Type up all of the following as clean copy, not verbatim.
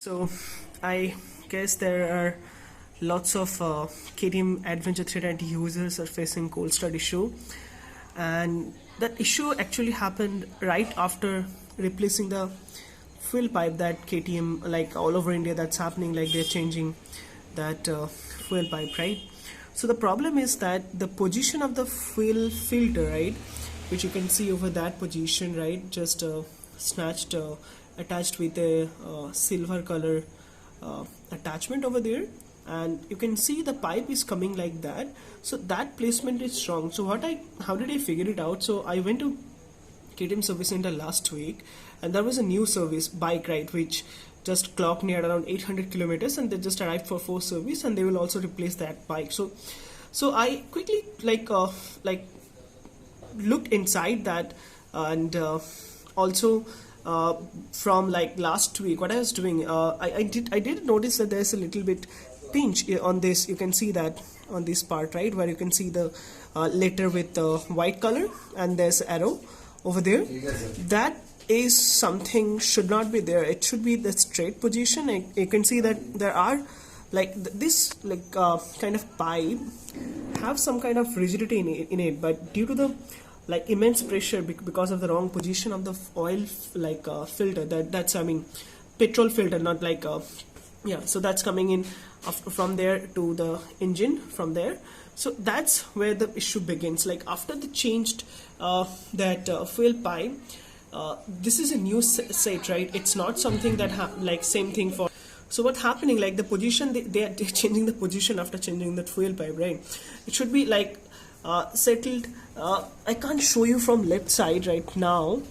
So I guess there are lots of KTM Adventure 390 users are facing cold start issue, and that issue actually happened right after replacing the fuel pipe that KTM, like all over India, that's happening, like they're changing that fuel pipe, right? So the problem is that the position of the fuel filter, right, which you can see over that position, right, just snatched attached with a silver color attachment over there, and you can see the pipe is coming like that. So that placement is wrong. So how did I figure it out? So I went to KTM service center last week, and there was a new service bike, right, which just clocked near around 800 kilometers, and they just arrived for 4 service, and they will also replace that bike. So I quickly looked inside that, and also from like last week what I was doing, I did notice that there's a little bit pinch on this. You can see that on this part, right, where you can see the letter with the white color, and there's arrow over there. That is something should not be there. It should be the straight position. You can see that there are like this kind of pipe have some kind of rigidity in it, but due to the like immense pressure because of the wrong position of the oil filter, that's I mean petrol filter, not like yeah, so that's coming in from there to the engine from there. So that's where the issue begins. Like after the changed that fuel pipe, this is a new set, right? It's not something that like same thing for. So what's happening, like the position, they're changing the position after changing that fuel pipe, right? It should be like settled. I can't show you from left side right now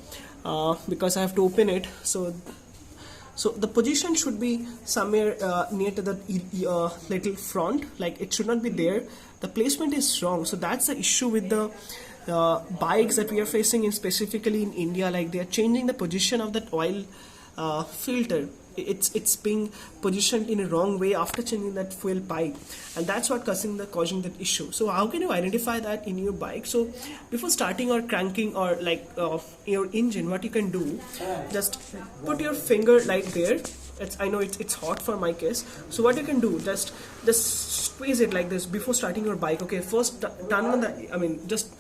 because I have to open it. So the position should be somewhere near to the little front, like it should not be there. The placement is wrong. So that's the issue with the bikes that we are facing, in specifically in India. Like they are changing the position of that oil filter. It's being positioned in a wrong way after changing that fuel pipe, and that's what causing that issue. So how can you identify that in your bike? So before starting or cranking or like your engine, what you can do, just put your finger like there. I know it's hot for my case. So what you can do, just squeeze it like this before starting your bike. Okay, first turn on the, just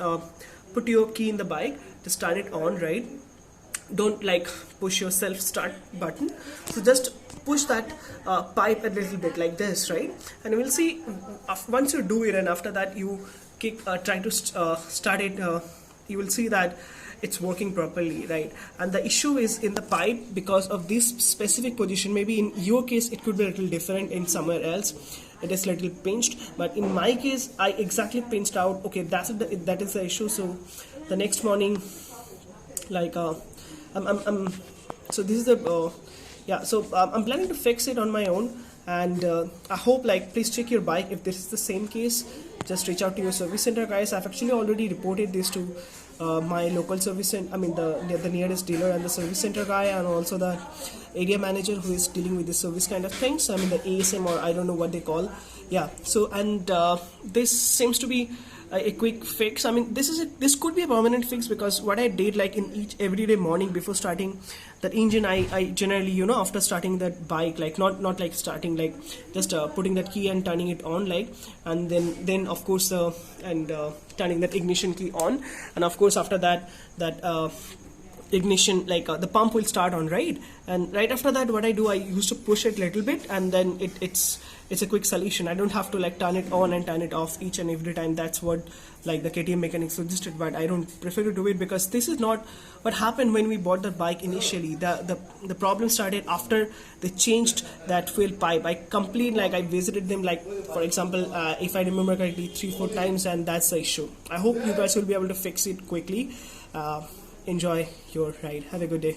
put your key in the bike, just turn it on, right? Don't like push your self start button. So just push that pipe a little bit like this, right? And you will see once you do it, and after that you try to start it, you will see that it's working properly, right? And the issue is in the pipe because of this specific position. Maybe in your case it could be a little different, in somewhere else it is little pinched, but in my case I exactly pinched out. Okay, that is the issue. So the next morning, like so this is the yeah, so I'm planning to fix it on my own, and I hope, like, please check your bike. If this is the same case, just reach out to your service center, guys. I've actually already reported this to my local service center, I mean the nearest dealer and the service center guy, and also the area manager who is dealing with this service kind of things. I mean the ASM, or I don't know what they call. Yeah, so and this seems to be a quick fix. I mean this could be a permanent fix, because what I did, like in everyday morning before starting that engine, I generally, you know, after starting that bike, like not like starting, like just putting that key and turning it on, like, and then of course turning that ignition key on, and of course after that ignition, like the pump will start on, right? And right after that, what I do, I used to push it a little bit, and then it's a quick solution. I don't have to like turn it on and turn it off each and every time. That's what like the KTM mechanics suggested, but I don't prefer to do it, because this is not what happened when we bought the bike initially. The problem started after they changed that fuel pipe. I visited them, like for example, if I remember correctly, 3-4 times, and that's the issue. I hope you guys will be able to fix it quickly. Enjoy your ride. Have a good day.